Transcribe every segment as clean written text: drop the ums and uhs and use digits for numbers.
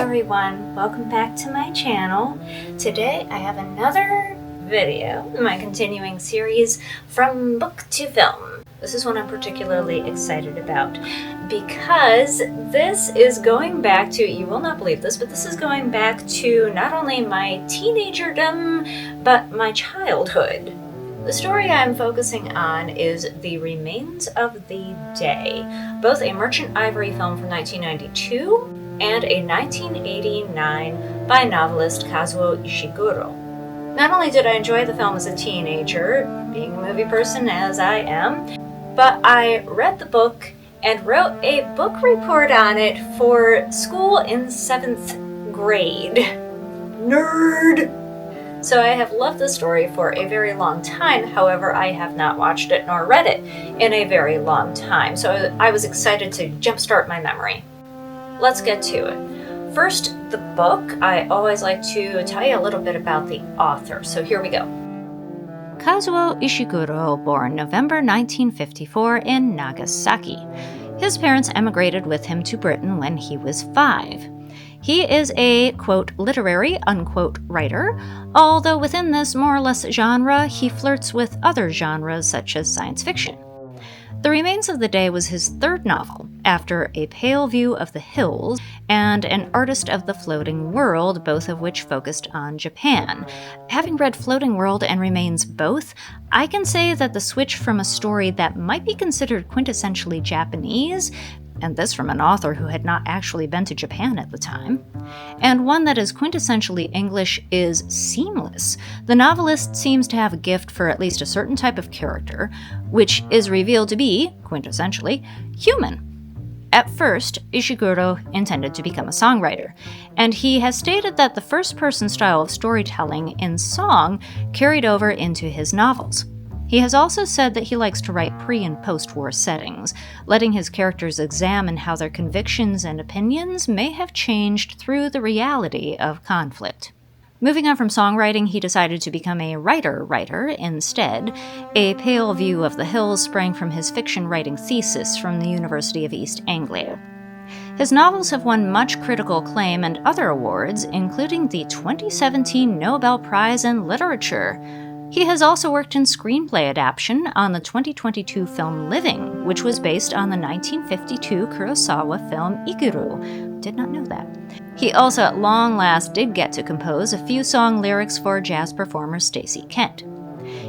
everyone, welcome back to my channel. Today I have another video in my continuing series from book to film. This is one I'm particularly excited about because this is going back to, you will not believe this, but this is going back to not only my teenagerdom, but my childhood. The story I'm focusing on is The Remains of the Day, both a Merchant Ivory film from 1992 and a 1989 by novelist Kazuo Ishiguro. Not only did I enjoy the film as a teenager, being a movie person as I am, but I read the book and wrote a book report on it for school in 7th grade. Nerd! So I have loved the story for a very long time, however I have not watched it nor read it in a very long time, so I was excited to jumpstart my memory. Let's get to it. First, the book. I always like to tell you a little bit about the author, so here we go. Kazuo Ishiguro, born November 1954 in Nagasaki. His parents emigrated with him to Britain when he was 5. He is a, quote, literary, unquote, writer, although within this more or less genre, he flirts with other genres such as science fiction. The Remains of the Day was his third novel, after A Pale View of the Hills and An Artist of the Floating World, both of which focused on Japan. Having read Floating World and Remains both, I can say that the switch from a story that might be considered quintessentially Japanese, and this from an author who had not actually been to Japan at the time, and one that is quintessentially English is seamless. The novelist seems to have a gift for at least a certain type of character, which is revealed to be, quintessentially, human. At first, Ishiguro intended to become a songwriter, and he has stated that the first-person style of storytelling in song carried over into his novels. He has also said that he likes to write pre- and post-war settings, letting his characters examine how their convictions and opinions may have changed through the reality of conflict. Moving on from songwriting, he decided to become a writer instead. A Pale View of the Hills sprang from his fiction writing thesis from the University of East Anglia. His novels have won much critical acclaim and other awards, including the 2017 Nobel Prize in Literature. He has also worked in screenplay adaptation on the 2022 film Living, which was based on the 1952 Kurosawa film Ikiru. Did not know that. He also at long last did get to compose a few song lyrics for jazz performer Stacey Kent.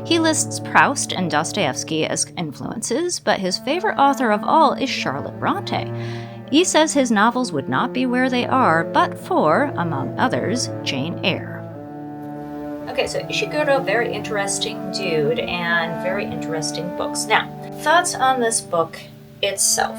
He lists Proust and Dostoevsky as influences, but his favorite author of all is Charlotte Bronte. He says his novels would not be where they are but for, among others, Jane Eyre. Okay, so Ishiguro, very interesting dude and very interesting books. Now, thoughts on this book itself.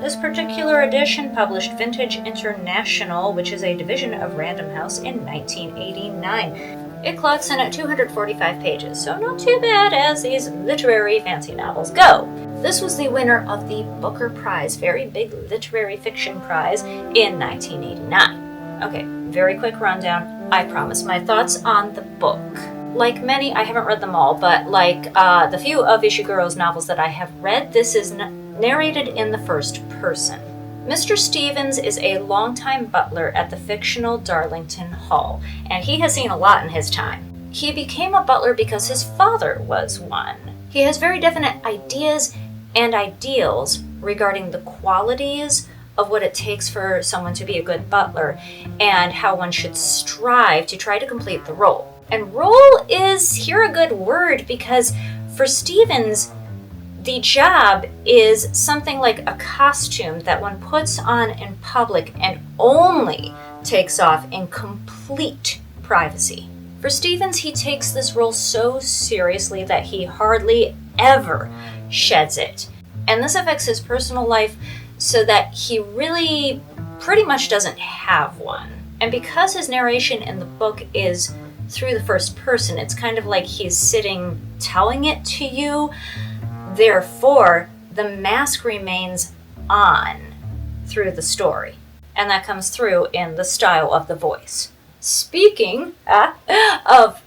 This particular edition published Vintage International, which is a division of Random House, in 1989. It clocks in at 245 pages, so not too bad as these literary fancy novels go. This was the winner of the Booker Prize, very big literary fiction prize, in 1989. Okay, very quick rundown. I promise my thoughts on the book. Like many, I haven't read them all, but like the few of Ishiguro's novels that I have read, this is narrated in the first person. Mr. Stevens is a longtime butler at the fictional Darlington Hall, and he has seen a lot in his time. He became a butler because his father was one. He has very definite ideas and ideals regarding the qualities of what it takes for someone to be a good butler and how one should strive to try to complete the role. And role is here a good word because for Stevens, the job is something like a costume that one puts on in public and only takes off in complete privacy. For Stevens, he takes this role so seriously that he hardly ever sheds it. And this affects his personal life so that he really pretty much doesn't have one. And because his narration in the book is through the first person, it's kind of like he's sitting telling it to you. Therefore, the mask remains on through the story. And that comes through in the style of the voice. Speaking of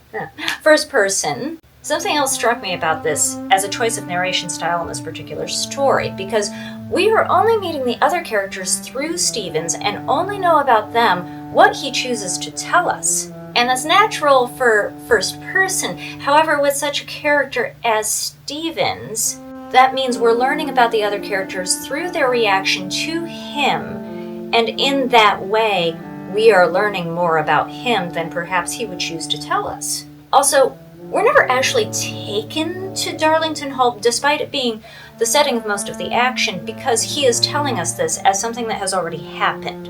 first person, something else struck me about this as a choice of narration style in this particular story, because we are only meeting the other characters through Stevens and only know about them what he chooses to tell us. And that's natural for first person. However, with such a character as Stevens, that means we're learning about the other characters through their reaction to him, and in that way, we are learning more about him than perhaps he would choose to tell us. Also, we're never actually taken to Darlington Hall, despite it being the setting of most of the action, because he is telling us this as something that has already happened.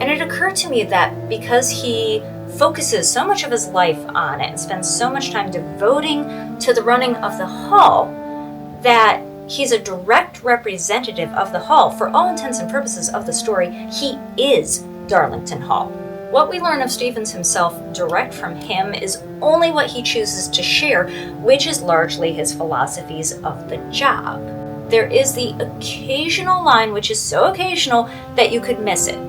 And it occurred to me that because he focuses so much of his life on it and spends so much time devoting to the running of the hall, that he's a direct representative of the hall. For all intents and purposes of the story, he is Darlington Hall. What we learn of Stevens himself direct from him is only what he chooses to share, which is largely his philosophies of the job. There is the occasional line, which is so occasional that you could miss it.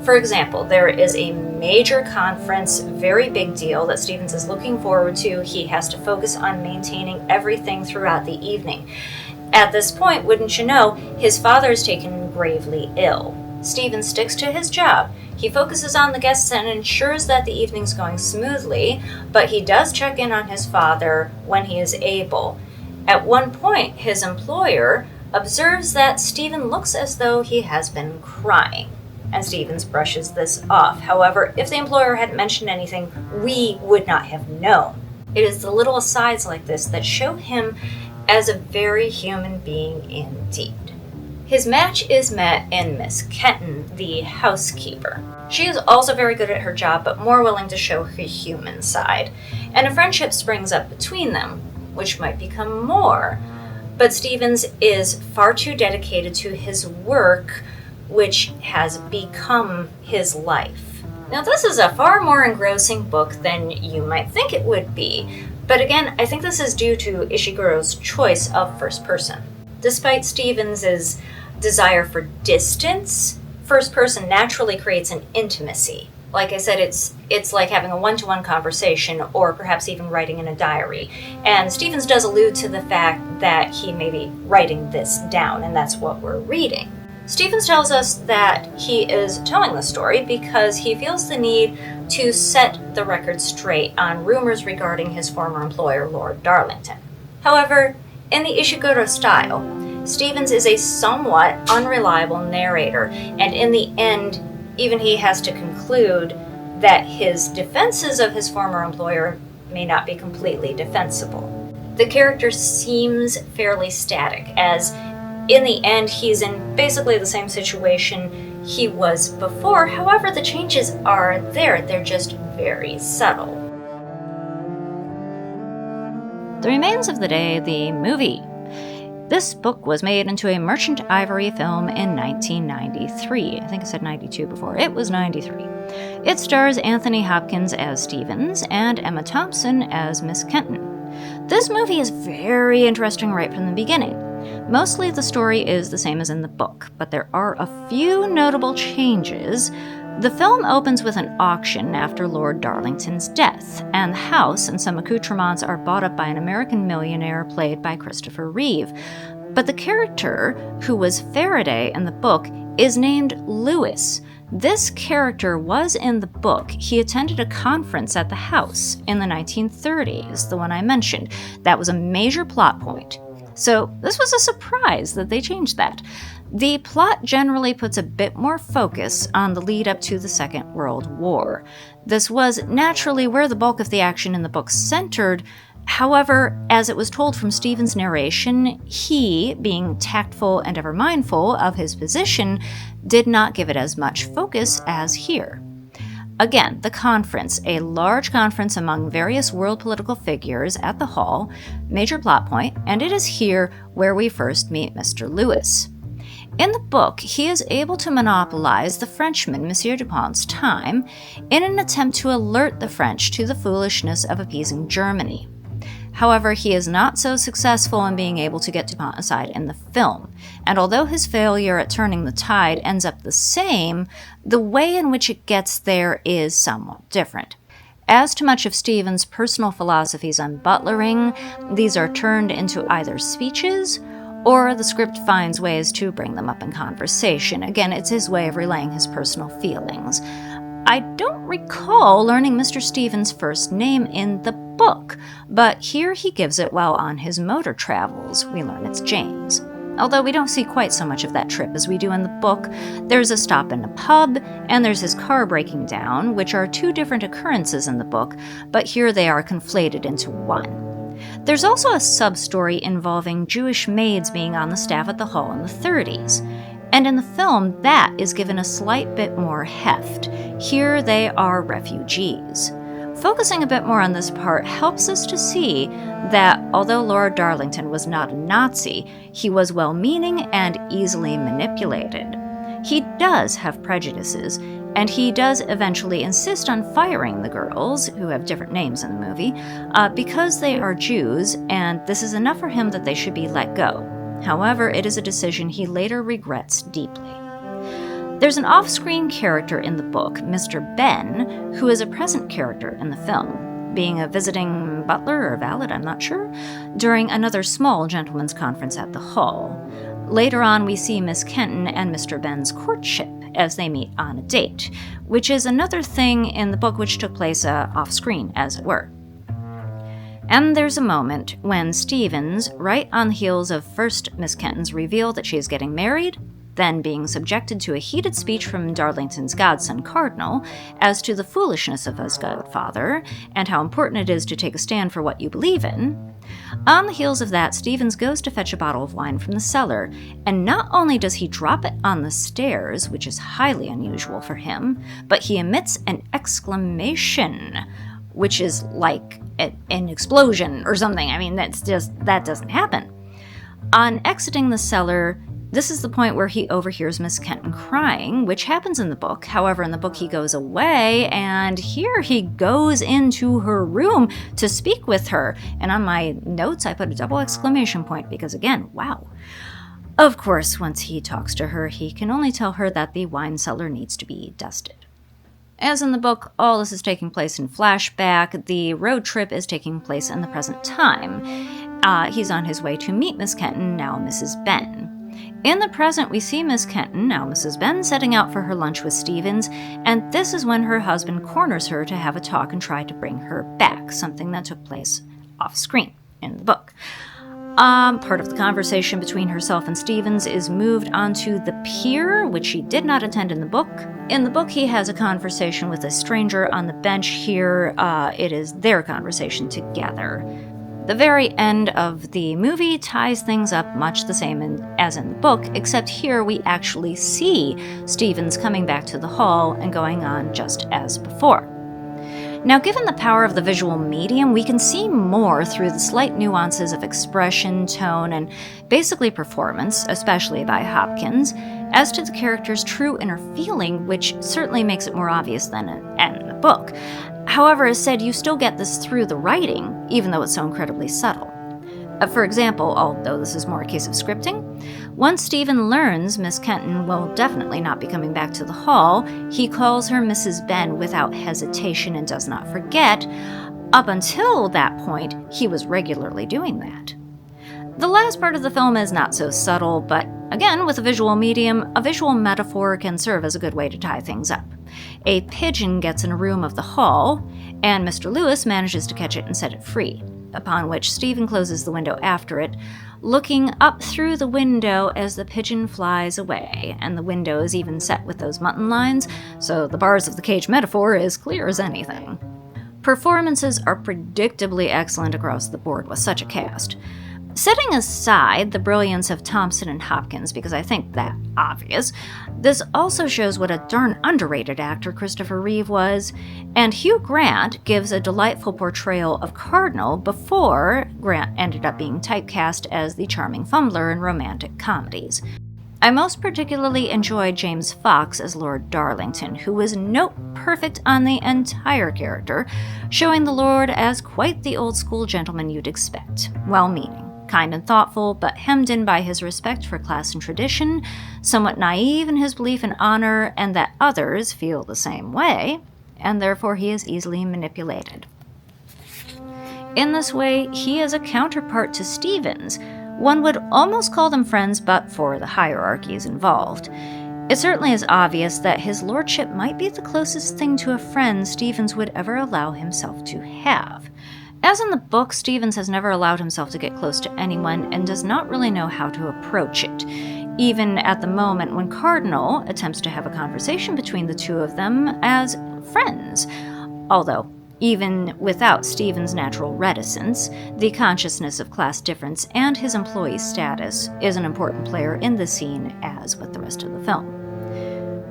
For example, there is a major conference, very big deal, that Stevens is looking forward to. He has to focus on maintaining everything throughout the evening. At this point, wouldn't you know, his father is taken gravely ill. Stevens sticks to his job. He focuses on the guests and ensures that the evening's going smoothly, but he does check in on his father when he is able. At one point, his employer observes that Stephen looks as though he has been crying, and Stevens brushes this off. However, if the employer hadn't mentioned anything, we would not have known. It is the little asides like this that show him as a very human being indeed. His match is met in Miss Kenton, the housekeeper. She is also very good at her job, but more willing to show her human side, and a friendship springs up between them, which might become more. But Stevens is far too dedicated to his work, which has become his life. Now, this is a far more engrossing book than you might think it would be, but again, I think this is due to Ishiguro's choice of first person. Despite Stevens's desire for distance, first person naturally creates an intimacy. Like I said, it's like having a one-to-one conversation, or perhaps even writing in a diary. And Stevens does allude to the fact that he may be writing this down, and that's what we're reading. Stevens tells us that he is telling the story because he feels the need to set the record straight on rumors regarding his former employer, Lord Darlington. However, in the Ishiguro style, Stevens is a somewhat unreliable narrator, and in the end, even he has to conclude that his defenses of his former employer may not be completely defensible. The character seems fairly static, as in the end he's in basically the same situation he was before. However, the changes are there, they're just very subtle. The Remains of the Day, the movie. This book was made into a Merchant Ivory film in 1993. I think I said 92 before. It was 93. It stars Anthony Hopkins as Stevens and Emma Thompson as Miss Kenton. This movie is very interesting right from the beginning. Mostly the story is the same as in the book, but there are a few notable changes. The film opens with an auction after Lord Darlington's death, and the house and some accoutrements are bought up by an American millionaire played by Christopher Reeve. But the character, who was Faraday in the book, is named Lewis. This character was in the book. He attended a conference at the house in the 1930s, the one I mentioned. That was a major plot point. So this was a surprise that they changed that. The plot generally puts a bit more focus on the lead up to the Second World War. This was naturally where the bulk of the action in the book centered. However, as it was told from Stevens' narration, he, being tactful and ever mindful of his position, did not give it as much focus as here. Again, the conference, a large conference among various world political figures at the hall, major plot point, and it is here where we first meet Mr. Lewis. In the book, he is able to monopolize the Frenchman Monsieur Dupont's time in an attempt to alert the French to the foolishness of appeasing Germany. However, he is not so successful in being able to get Dupont aside in the film, and although his failure at turning the tide ends up the same, the way in which it gets there is somewhat different. As to much of Stevens' personal philosophies on butlering, these are turned into either speeches or the script finds ways to bring them up in conversation. Again, it's his way of relaying his personal feelings. I don't recall learning Mr. Stevens' first name in the book, but here he gives it while on his motor travels. We learn it's James. Although we don't see quite so much of that trip as we do in the book. There's a stop in a pub, and there's his car breaking down, which are two different occurrences in the book, but here they are conflated into one. There's also a sub-story involving Jewish maids being on the staff at the hall in the 30s. And in the film, that is given a slight bit more heft. Here they are refugees. Focusing a bit more on this part helps us to see that although Lord Darlington was not a Nazi, he was well-meaning and easily manipulated. He does have prejudices, and he does eventually insist on firing the girls, who have different names in the movie, because they are Jews, and this is enough for him that they should be let go. However, it is a decision he later regrets deeply. There's an off-screen character in the book, Mr. Ben, who is a present character in the film, being a visiting butler or valet, I'm not sure, during another small gentlemen's conference at the hall. Later on, we see Miss Kenton and Mr. Ben's courtship as they meet on a date, which is another thing in the book which took place off-screen, as it were. And there's a moment when Stevens, right on the heels of first Miss Kenton's reveal that she is getting married, then being subjected to a heated speech from Darlington's godson Cardinal as to the foolishness of his godfather and how important it is to take a stand for what you believe in. On the heels of that, Stevens goes to fetch a bottle of wine from the cellar, and not only does he drop it on the stairs, which is highly unusual for him, but he emits an exclamation, which is like an explosion or something. I mean, that doesn't happen. On exiting the cellar, this is the point where he overhears Miss Kenton crying, which happens in the book. However, in the book he goes away, and here he goes into her room to speak with her. And on my notes I put a double exclamation point because, again, wow. Of course, once he talks to her, he can only tell her that the wine cellar needs to be dusted. As in the book, all this is taking place in flashback. The road trip is taking place in the present time. He's on his way to meet Miss Kenton, now Mrs. Ben. In the present, we see Miss Kenton, now Mrs. Ben, setting out for her lunch with Stevens, and this is when her husband corners her to have a talk and try to bring her back, something that took place off-screen in the book. Part of the conversation between herself and Stevens is moved onto the pier, which she did not attend in the book. In the book, he has a conversation with a stranger on the bench. Here, it is their conversation together. The very end of the movie ties things up much the same as in the book, except here we actually see Stevens coming back to the hall and going on just as before. Now, given the power of the visual medium, we can see more through the slight nuances of expression, tone, and basically performance, especially by Hopkins, as to the character's true inner feeling, which certainly makes it more obvious than in the book. However, as said, you still get this through the writing, even though it's so incredibly subtle. For example, although this is more a case of scripting, once Stephen learns Miss Kenton will definitely not be coming back to the hall, he calls her Mrs. Ben without hesitation and does not forget. Up until that point, he was regularly doing that. The last part of the film is not so subtle, but again, with a visual medium, a visual metaphor can serve as a good way to tie things up. A pigeon gets in a room of the hall, and Mr. Lewis manages to catch it and set it free, upon which Stephen closes the window after it, looking up through the window as the pigeon flies away, and the window is even set with those mutton lines, so the bars of the cage metaphor is clear as anything. Performances are predictably excellent across the board with such a cast. Setting aside the brilliance of Thompson and Hopkins, because I think that obvious, this also shows what a darn underrated actor Christopher Reeve was, and Hugh Grant gives a delightful portrayal of Cardinal before Grant ended up being typecast as the charming fumbler in romantic comedies. I most particularly enjoyed James Fox as Lord Darlington, who was note perfect on the entire character, showing the Lord as quite the old-school gentleman you'd expect, well-meaning. Kind and thoughtful, but hemmed in by his respect for class and tradition, somewhat naive in his belief in honor and that others feel the same way, and therefore he is easily manipulated. In this way, he is a counterpart to Stevens. One would almost call them friends, but for the hierarchies involved. It certainly is obvious that his lordship might be the closest thing to a friend Stevens would ever allow himself to have. As in the book, Stevens has never allowed himself to get close to anyone and does not really know how to approach it, even at the moment when Cardinal attempts to have a conversation between the two of them as friends. Although, even without Stevens' natural reticence, the consciousness of class difference and his employee status is an important player in the scene, as with the rest of the film.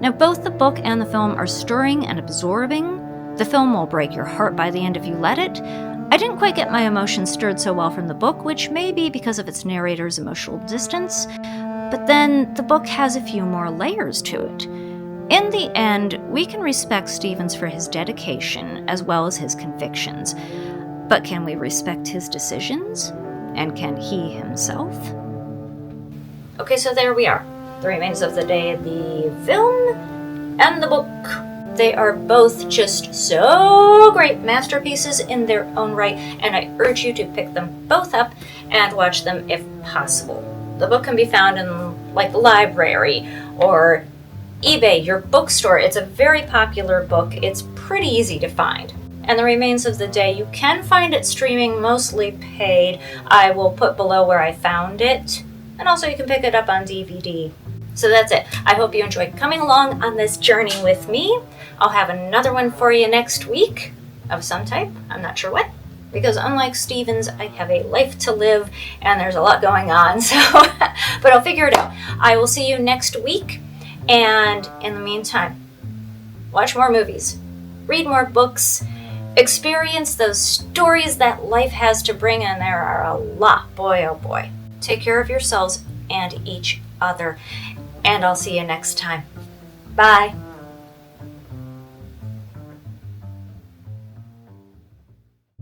Now, both the book and the film are stirring and absorbing. The film will break your heart by the end if you let it. I didn't quite get my emotions stirred so well from the book, which may be because of its narrator's emotional distance, but then the book has a few more layers to it. In the end, we can respect Stevens for his dedication as well as his convictions, but can we respect his decisions? And can he himself? Okay, so there we are. The Remains of the Day, the film and the book. They are both just so great masterpieces in their own right, and I urge you to pick them both up and watch them if possible. The book can be found in, like, the library or eBay, your bookstore. It's a very popular book. It's pretty easy to find. And The Remains of the Day, you can find it streaming, mostly paid. I will put below where I found it. And also you can pick it up on DVD. So that's it. I hope you enjoyed coming along on this journey with me. I'll have another one for you next week of some type. I'm not sure what. Because unlike Stevens, I have a life to live and there's a lot going on. So, but I'll figure it out. I will see you next week. And in the meantime, watch more movies, read more books, experience those stories that life has to bring, and there are a lot, boy oh boy. Take care of yourselves and each other, and I'll see you next time. Bye.